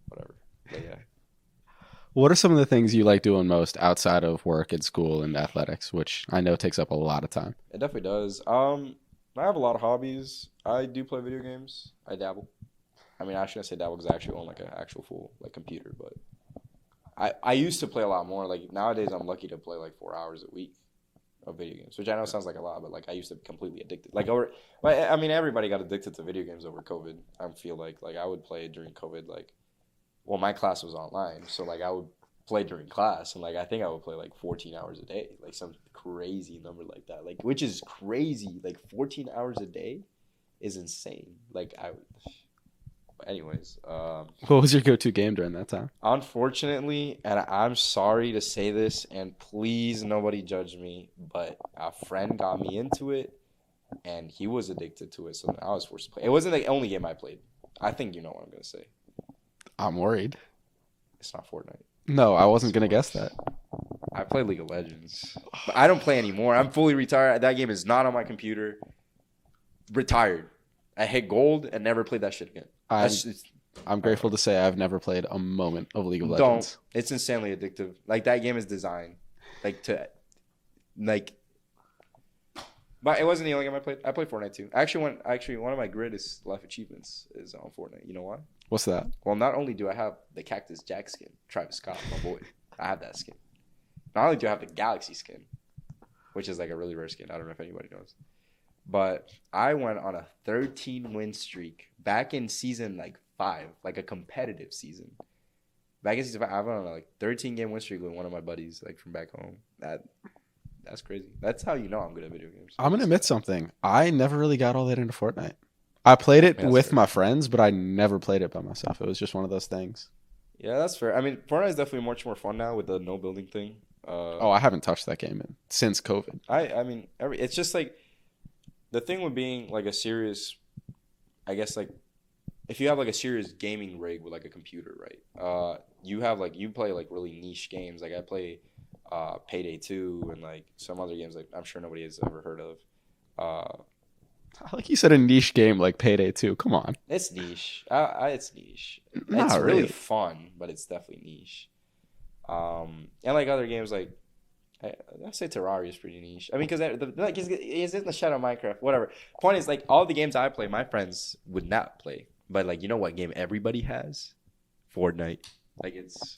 Speaker 2: whatever. But yeah.
Speaker 1: What are some of the things you like doing most outside of work and school and athletics, which I know takes up a lot of time?
Speaker 2: It definitely does. I have a lot of hobbies. I do play video games. I dabble. I mean, I shouldn't say dabble because I actually own like an actual full like computer, but I used to play a lot more. Like nowadays, I'm lucky to play like 4 hours a week of video games, which I know sounds like a lot, but like I used to be completely addicted. But I mean, everybody got addicted to video games over COVID. I feel like I would play during COVID. Like, well, my class was online, so like I would play during class, and like I think I would play like 14 hours a day, like some crazy number like that, like which is crazy. Like 14 hours a day is insane. Like I would. Anyways,
Speaker 1: What was your go-to game during that time?
Speaker 2: unfortunately, and I'm sorry to say this, and please nobody judge me, but a friend got me into it, and he was addicted to it, so I was forced to play. It wasn't the only game I played. I think you know what I'm gonna say.
Speaker 1: I'm worried.
Speaker 2: It's not Fortnite.
Speaker 1: No, I wasn't going to guess that.
Speaker 2: I play League of Legends, but I don't play anymore. I'm fully retired. That game is not on my computer. Retired. I hit gold and never played that shit again.
Speaker 1: I'm grateful to say I've never played a moment of League of Legends.
Speaker 2: Don't. It's insanely addictive. Like that game is designed, like to, like. But it wasn't the only game I played. I played Fortnite too. Actually, one of my greatest life achievements is on Fortnite. You know why?
Speaker 1: What's that?
Speaker 2: Well, not only do I have the Cactus Jack skin, Travis Scott, my boy, I have that skin. Not only do I have the Galaxy skin, which is like a really rare skin. I don't know if anybody knows. But I went on a 13-win streak back in season like 5, like a competitive season. Back in season 5, I went on a 13-game win streak with one of my buddies like from back home. That's crazy. That's how you know I'm good at video games.
Speaker 1: I'm going to admit something. I never really got all that into Fortnite. I played it with my friends, but I never played it by myself. It was just one of those things.
Speaker 2: Yeah, that's fair. I mean, Fortnite is definitely much more fun now with the no building thing.
Speaker 1: I haven't touched that game since COVID.
Speaker 2: I mean, it's just like the thing with being like a serious, I guess like if you have like a serious gaming rig with like a computer, right? You play like really niche games. Like I play Payday 2 and like some other games like I'm sure nobody has ever heard of.
Speaker 1: Like you said, a niche game like Payday 2. Come on.
Speaker 2: It's niche. It's niche.
Speaker 1: Not
Speaker 2: it's really
Speaker 1: really.
Speaker 2: fun, but it's definitely niche. And like other games, like I say Terraria is pretty niche. I mean, because like it's in the shadow of Minecraft, whatever. Point is, like all the games I play, my friends would not play. But like, you know what game everybody has? Fortnite. Like it's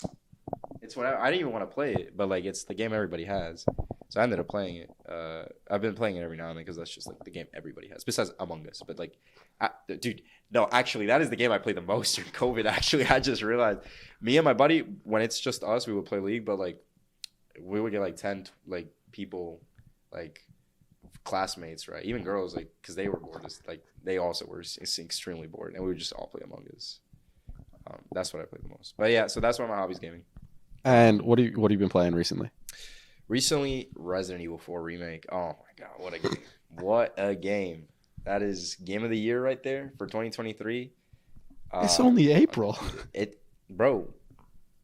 Speaker 2: what I didn't even want to play it, but like it's the game everybody has. So I ended up playing it. I've been playing it every now and then because that's just like the game everybody has, besides Among Us. But like, dude, no, actually, that is the game I play the most during COVID. Actually, I just realized, me and my buddy, when it's just us, we would play League, but like, we would get like 10 like people, like classmates, right? Even girls, like, because they were bored. Like they also were extremely bored, and we would just all play Among Us. That's what I play the most. But yeah, so that's one of my hobbies, gaming.
Speaker 1: And what have you been playing recently?
Speaker 2: Recently, Resident Evil 4 Remake. Oh my god, what a game. What a game. That is game of the year right there for 2023.
Speaker 1: It's only April.
Speaker 2: Bro,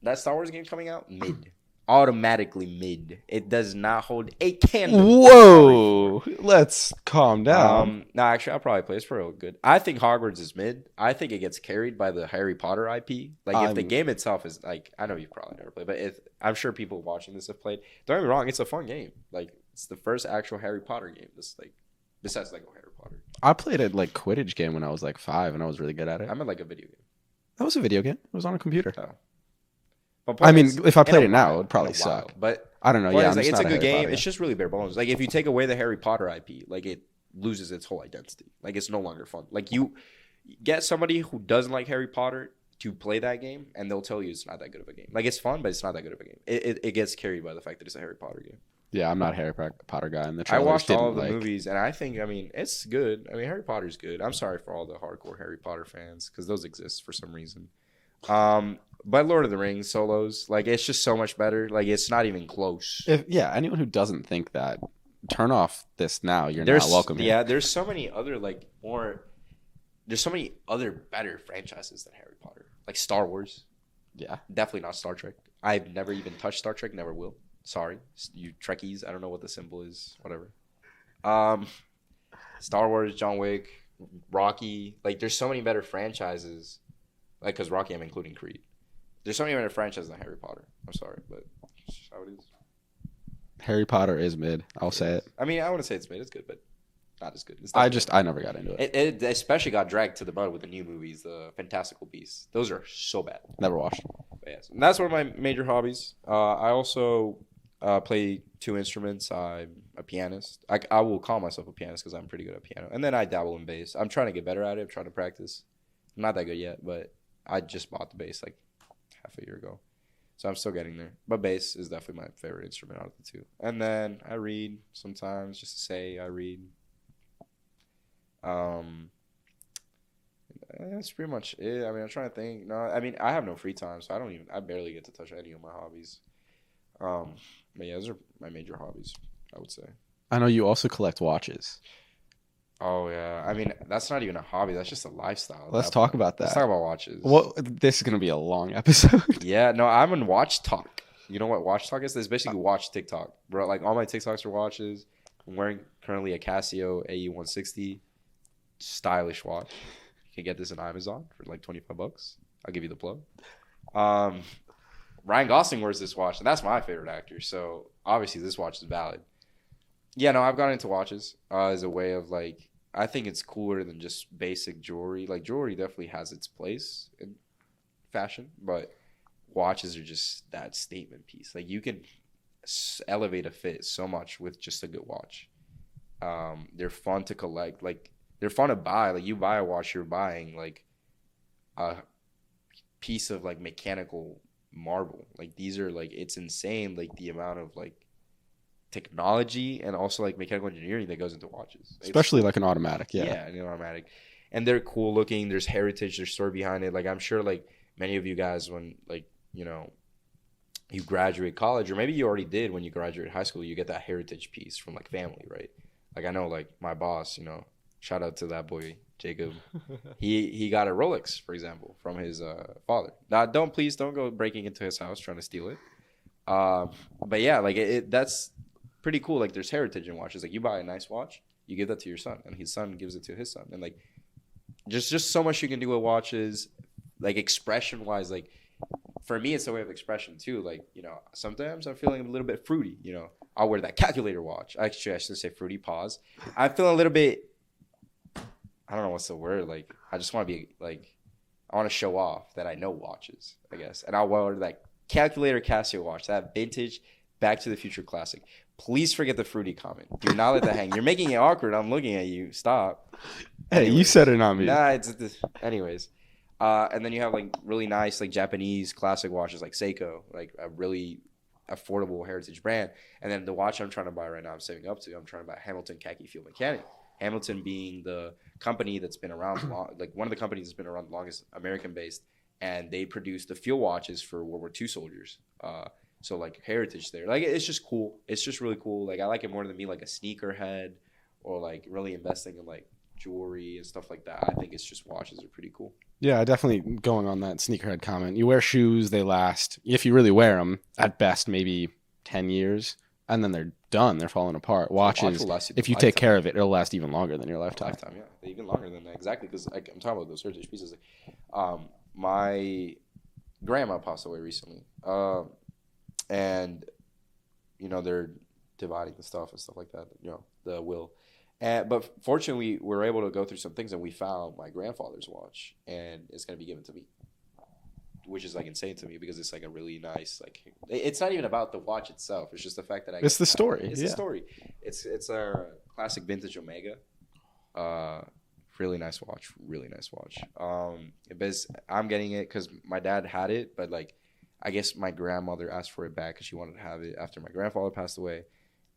Speaker 2: that Star Wars game coming out, mid. Automatically mid. It does not hold a candle.
Speaker 1: Whoa. Let's calm down.
Speaker 2: No, actually, I'll probably play. It's pretty good. I think Hogwarts is mid. I think it gets carried by the Harry Potter IP. Like, if the game itself is, like, I know you've probably never played, but I'm sure people watching this have played. Don't get me wrong, it's a fun game. Like, it's the first actual Harry Potter game. Besides, like, Harry Potter.
Speaker 1: I played a, like, Quidditch game when I was, like, 5, and I was really good at it.
Speaker 2: I meant, like, a video game.
Speaker 1: That was a video game. It was on a computer.
Speaker 2: Oh.
Speaker 1: I mean, if I played it now, it would probably suck.
Speaker 2: But
Speaker 1: I don't know. Yeah,
Speaker 2: like, it's a good game. It's just really bare bones. Like if you take away the Harry Potter IP, like it loses its whole identity. Like it's no longer fun. Like you get somebody who doesn't like Harry Potter to play that game, and they'll tell you it's not that good of a game. Like it's fun, but it's not that good of a game. It gets carried by the fact that it's a Harry Potter game.
Speaker 1: Yeah, I'm not a Harry Potter guy. And
Speaker 2: I watched all of the movies, and I think, I mean, it's good. I mean, Harry Potter's good. I'm sorry for all the hardcore Harry Potter fans because those exist for some reason. But Lord of the Rings solos, like it's just so much better. Like it's not even close.
Speaker 1: Anyone who doesn't think that, turn off this now. You're not
Speaker 2: There's
Speaker 1: welcome here.
Speaker 2: yeah, there's so many other like more. There's so many other better franchises than Harry Potter. Like Star Wars,
Speaker 1: Yeah.
Speaker 2: definitely not Star Trek. I've never even touched Star Trek. Never will. Sorry, you Trekkies. I don't know what the symbol is. Whatever. Um, Star Wars, John Wick, Rocky. Like there's so many better franchises. Like because Rocky, I'm including Creed. There's so many better franchises than Harry Potter. I'm sorry, but it's just how it is.
Speaker 1: Harry Potter is mid. I'll say it.
Speaker 2: I mean, I wouldn't say it's mid. It's good, but not as good.
Speaker 1: I never got into it.
Speaker 2: It especially got dragged to the mud with the new movies, the Fantastical Beasts. Those are so bad.
Speaker 1: Never watched.
Speaker 2: But yes, and that's one of my major hobbies. I also play 2 instruments. I'm a pianist. I will call myself a pianist because I'm pretty good at piano. And then I dabble in bass. I'm trying to get better at it. I'm trying to practice. I'm not that good yet, but I just bought the bass like half a year ago. So I'm still getting there. But bass is definitely my favorite instrument out of the 2. And then I read sometimes, just to say I read. That's pretty much it. I mean, I'm trying to think. No, I mean, I have no free time, so I barely get to touch any of my hobbies. But yeah, those are my major hobbies, I would say.
Speaker 1: I know you also collect watches.
Speaker 2: Oh yeah, I mean, that's not even a hobby. That's just a lifestyle.
Speaker 1: Let's talk about that.
Speaker 2: Let's talk about watches.
Speaker 1: Well, this is gonna be a long episode.
Speaker 2: Yeah, no, I'm in watch talk. You know what watch talk is? It's basically watch TikTok, bro. Like all my TikToks are watches. I'm wearing currently a Casio AE160, stylish watch. You can get this on Amazon for like $25. I'll give you the plug. Ryan Gosling wears this watch, and that's my favorite actor. So obviously this watch is valid. Yeah, no, I've gotten into watches as a way of like, I think it's cooler than just basic jewelry. Like jewelry definitely has its place in fashion, but watches are just that statement piece. Like you can elevate a fit so much with just a good watch. They're fun to collect. Like they're fun to buy. Like you buy a watch, you're buying like a piece of like mechanical marble. Like these are like, it's insane. Like the amount of like technology and also like mechanical engineering that goes into watches,
Speaker 1: Especially like an automatic.
Speaker 2: Yeah, an automatic. And they're cool looking. There's heritage, there's story behind it. Like I'm sure like many of you guys when like, you know, you graduate college, or maybe you already did when you graduate high school, you get that heritage piece from like family, right? Like I know like my boss, you know, shout out to that boy Jacob. he got a Rolex, for example, from his father. Now don't go breaking into his house trying to steal it. But yeah, like that's pretty cool. Like there's heritage in watches. Like you buy a nice watch, you give that to your son, and his son gives it to his son, and like just so much you can do with watches, like expression wise. Like for me, it's a way of expression too. Like you know, sometimes I'm feeling a little bit fruity. You know, I'll wear that calculator watch. Actually, I should say fruity. Pause. I'm feeling a little bit. I don't know what's the word. Like I just want to be like, I want to show off that I know watches, I guess, and I'll wear that calculator Casio watch, that vintage Back to the Future classic. Please forget the fruity comment. Do not let that hang. You're making it awkward. I'm looking at you. Stop.
Speaker 1: Hey, anyways, you said it, not me.
Speaker 2: Nah, anyways. And then you have like really nice like Japanese classic watches like Seiko, like a really affordable heritage brand. And then the watch I'm trying to buy right now, I'm saving up to. I'm trying to buy Hamilton Khaki Field Mechanic. Hamilton being the company that's been around like one of the companies that's been around the longest, American based, and they produce the field watches for World War II soldiers. So like heritage there, like it's just cool. It's just really cool. Like I like it more than me like a sneakerhead or like really investing in like jewelry and stuff like that. I think it's just watches are pretty cool.
Speaker 1: Yeah, definitely going on that sneakerhead comment. You wear shoes, they last, if you really wear them, at best maybe 10 years, and then they're done. They're falling apart. Watches, if you take care of it, it'll last even longer than your lifetime.
Speaker 2: Yeah, even longer than that. Exactly, because I'm talking about those heritage pieces. My grandma passed away recently. And, you know, they're dividing the stuff and stuff like that, you know, the will. But fortunately, we were able to go through some things, and we found my grandfather's watch, and it's going to be given to me, which is, like, insane to me because it's, like, a really nice, like, it's not even about the watch itself. It's just the fact that
Speaker 1: It's the story.
Speaker 2: It's the story. It's a classic vintage Omega. Really nice watch. Really nice watch. I'm getting it because my dad had it, but, like, I guess my grandmother asked for it back because she wanted to have it after my grandfather passed away.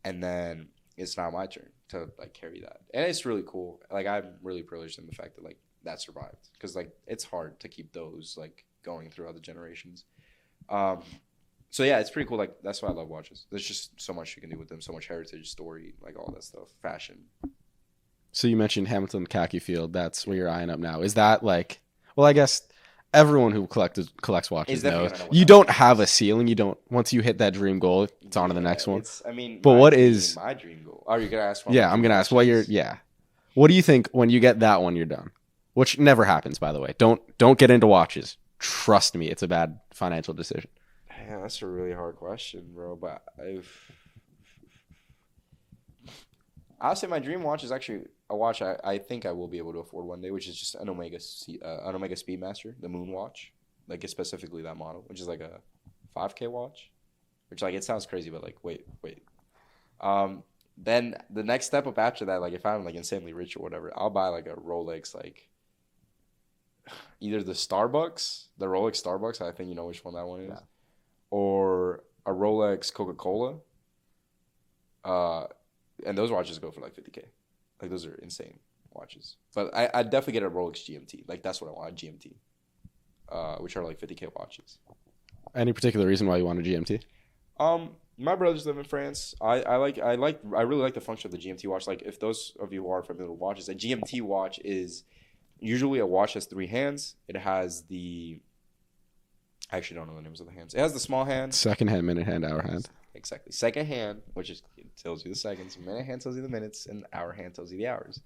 Speaker 2: And then it's now my turn to, like, carry that. And it's really cool. Like, I'm really privileged in the fact that, like, that survived. Because, like, it's hard to keep those, like, going throughout the generations. Um, so yeah, it's pretty cool. Like that's why I love watches. There's just so much you can do with them, so much heritage, story, like all that stuff, fashion.
Speaker 1: So you mentioned Hamilton Khaki Field. That's where you're eyeing up now. Is that like? Well, I guess everyone who collects watches
Speaker 2: It's definitely
Speaker 1: knows
Speaker 2: gonna know what
Speaker 1: you
Speaker 2: that
Speaker 1: don't
Speaker 2: watch
Speaker 1: have a
Speaker 2: is.
Speaker 1: ceiling. You don't. Once you hit that dream goal, it's on to the next one.
Speaker 2: It's. I mean,
Speaker 1: But what is?
Speaker 2: my dream goal? Are you gonna ask what my
Speaker 1: Yeah, I'm
Speaker 2: dream
Speaker 1: gonna ask
Speaker 2: watch
Speaker 1: what you're.
Speaker 2: is?
Speaker 1: Yeah. What do you think when you get that one? You're done. Which never happens, by the way. Don't get into watches. Trust me, it's a bad financial decision.
Speaker 2: Yeah, that's a really hard question, bro. But I'll say my dream watch is actually a watch I think I will be able to afford one day, which is just an Omega Speedmaster, the Moon watch, like specifically that model, which is like a 5K watch, which like it sounds crazy, but like wait. Then the next step up after that, like if I'm like insanely rich or whatever, I'll buy like a Rolex, like either the Rolex Starbucks, I think you know which one that one is,
Speaker 1: Yeah.
Speaker 2: or a Rolex Coca-Cola. And those watches go for like 50K. Like those are insane watches. But I definitely get a Rolex GMT. Like that's what I want, a GMT. Which are like 50K watches.
Speaker 1: Any particular reason why you want a GMT?
Speaker 2: My brothers live in France. I really like the function of the GMT watch. Like if those of you who are familiar with watches, a GMT watch is usually a watch has 3 hands. It has I actually don't know the names of the hands. It has the small hand.
Speaker 1: Second hand, minute hand, hour hand.
Speaker 2: Exactly. Second hand, which is it tells you the seconds. Minute hand tells you the minutes, and hour hand tells you the hours.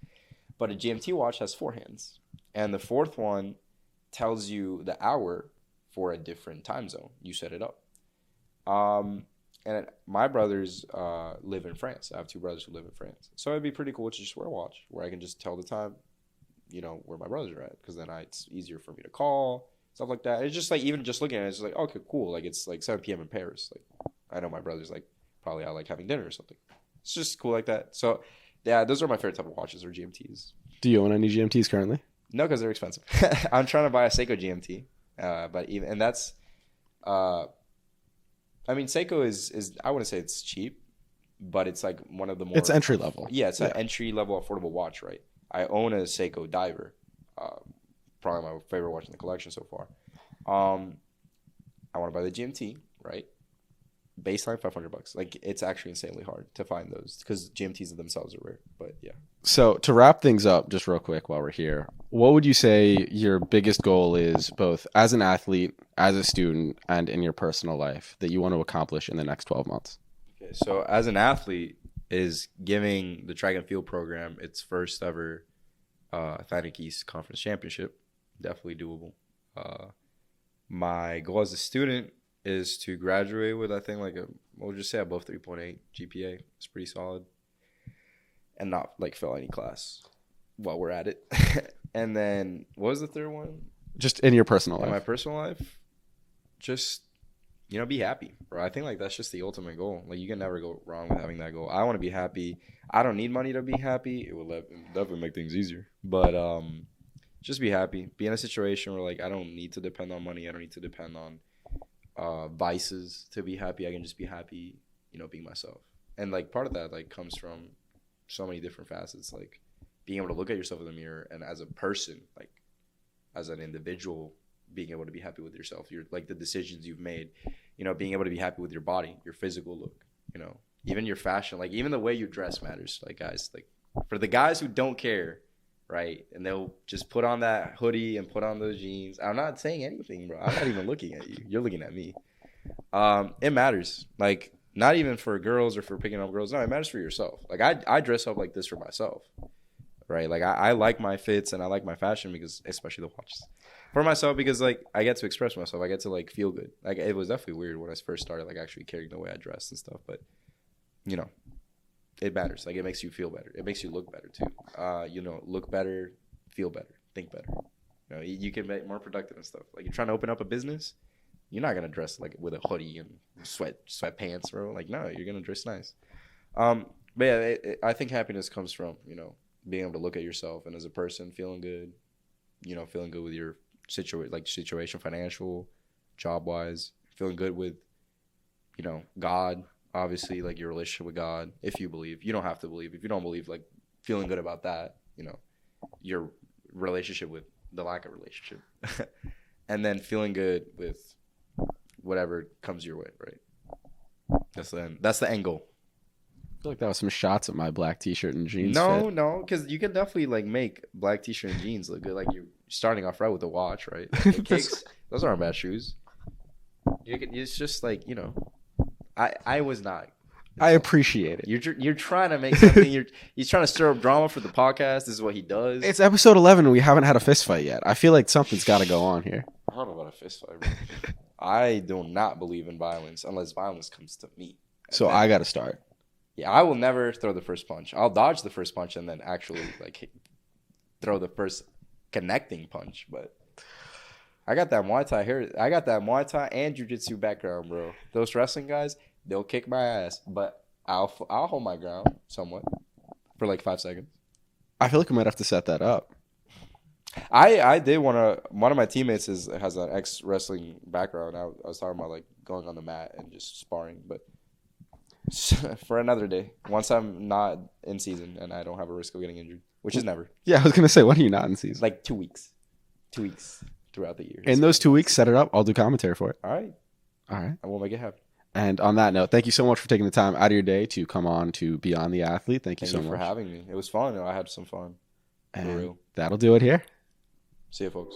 Speaker 2: But a GMT watch has 4 hands, and the fourth one tells you the hour for a different time zone. You set it up. And my brothers live in France. I have 2 brothers who live in France, so it'd be pretty cool to just wear a watch where I can just tell the time, where my brothers are at, because then it's easier for me to call, stuff like that. It's just like even just looking at it, it's like okay, cool. Like it's like 7 p.m. in Paris. Like I know my brother's like probably out like having dinner or something. It's just cool like that. So yeah, those are my favorite type of watches or GMTs.
Speaker 1: Do you own any GMTs currently?
Speaker 2: No, because they're expensive. I'm trying to buy a Seiko GMT, but even and that's, I mean Seiko is I wouldn't say it's cheap, but it's like one of the more.
Speaker 1: It's entry level.
Speaker 2: Yeah, it's an entry level affordable watch, right? I own a Seiko Diver, probably my favorite watch in the collection so far. I want to buy the GMT, right? Baseline $500. Like it's actually insanely hard to find those because GMTs themselves are rare. But yeah.
Speaker 1: So to wrap things up, just real quick while we're here, what would you say your biggest goal is, both as an athlete, as a student, and in your personal life that you want to accomplish in the next 12 months?
Speaker 2: Okay, so as an athlete, is giving the track and field program its first ever Atlantic East Conference Championship. Definitely doable. My goal as a student is to graduate with, I think, like we'll just say above 3.8 GPA. It's pretty solid. And not like fail any class while we're at it. And then what was the third one?
Speaker 1: Just in your personal
Speaker 2: In
Speaker 1: life.
Speaker 2: my personal life, just be happy, bro. I think like that's just the ultimate goal. Like you can never go wrong with having that goal. I want to be happy. I don't need money to be happy. It will definitely make things easier. But just be happy. Be in a situation where like I don't need to depend on money. I don't need to depend on vices to be happy. I can just be happy, being myself. And like part of that like comes from so many different facets, like being able to look at yourself in the mirror and as a person, like as an individual, being able to be happy with yourself, your like the decisions you've made, being able to be happy with your body, your physical look, even your fashion, like even the way you dress matters. Like guys, like for the guys who don't care, right, and they'll just put on that hoodie and put on those jeans. I'm not saying anything, bro. I'm not even looking at you. You're looking at me. It matters. Like not even for girls or for picking up girls. No, it matters for yourself. Like I dress up like this for myself, right? Like I like my fits and I like my fashion because, especially the watches, for myself, because like I get to express myself. I get to like feel good. Like it was definitely weird when I first started like actually caring the way I dressed and stuff, but it matters. Like it makes you feel better. It makes you look better too. Look better, feel better, think better. You can be more productive and stuff. Like you're trying to open up a business, you're not gonna dress like with a hoodie and sweatpants, bro. Like no, you're gonna dress nice. But yeah, I think happiness comes from being able to look at yourself and as a person feeling good. Feeling good with your situation, financial, job wise, feeling good with God. Obviously, like your relationship with God, if you believe. You don't have to believe. If you don't believe, like feeling good about that, your relationship with the lack of relationship. and then feeling good with whatever comes your way, right? That's the end goal.
Speaker 1: I feel like that was some shots at my black t-shirt and jeans
Speaker 2: No,
Speaker 1: fit.
Speaker 2: no, because you can definitely like make black t-shirt and jeans look good. Like you're starting off right with a watch, right? The kicks, those aren't bad shoes. It's just like I was not.
Speaker 1: I appreciate it.
Speaker 2: You're trying to make something. He's trying to stir up drama for the podcast. This is what he does.
Speaker 1: It's episode 11 and we haven't had a fist fight yet. I feel like something's got to go on here.
Speaker 2: I don't know about a fist fight, bro. I do not believe in violence unless violence comes to me.
Speaker 1: So I got to start.
Speaker 2: Yeah, I will never throw the first punch. I'll dodge the first punch and then actually like throw the first connecting punch. But I got that Muay Thai here. I got that Muay Thai and Jiu-Jitsu background, bro. Those wrestling guys, they'll kick my ass, but I'll hold my ground somewhat for like 5 seconds.
Speaker 1: I feel like we might have to set that up.
Speaker 2: I did want to. One of my teammates has an ex-wrestling background. I was talking about like going on the mat and just sparring, but for another day. Once I'm not in season and I don't have a risk of getting injured, which is never.
Speaker 1: Yeah, I was going to say, when are you not in season?
Speaker 2: Like 2 weeks. 2 weeks throughout the year.
Speaker 1: In those 2 weeks, set it up. I'll do commentary for it.
Speaker 2: All right.
Speaker 1: All right.
Speaker 2: I will make it happen.
Speaker 1: And on that note, thank you so much for taking the time out of your day to come on to Beyond the Athlete. Thank you so much
Speaker 2: for having me. It was fun. I had some fun.
Speaker 1: And
Speaker 2: for real.
Speaker 1: that'll do it here.
Speaker 2: See you, folks.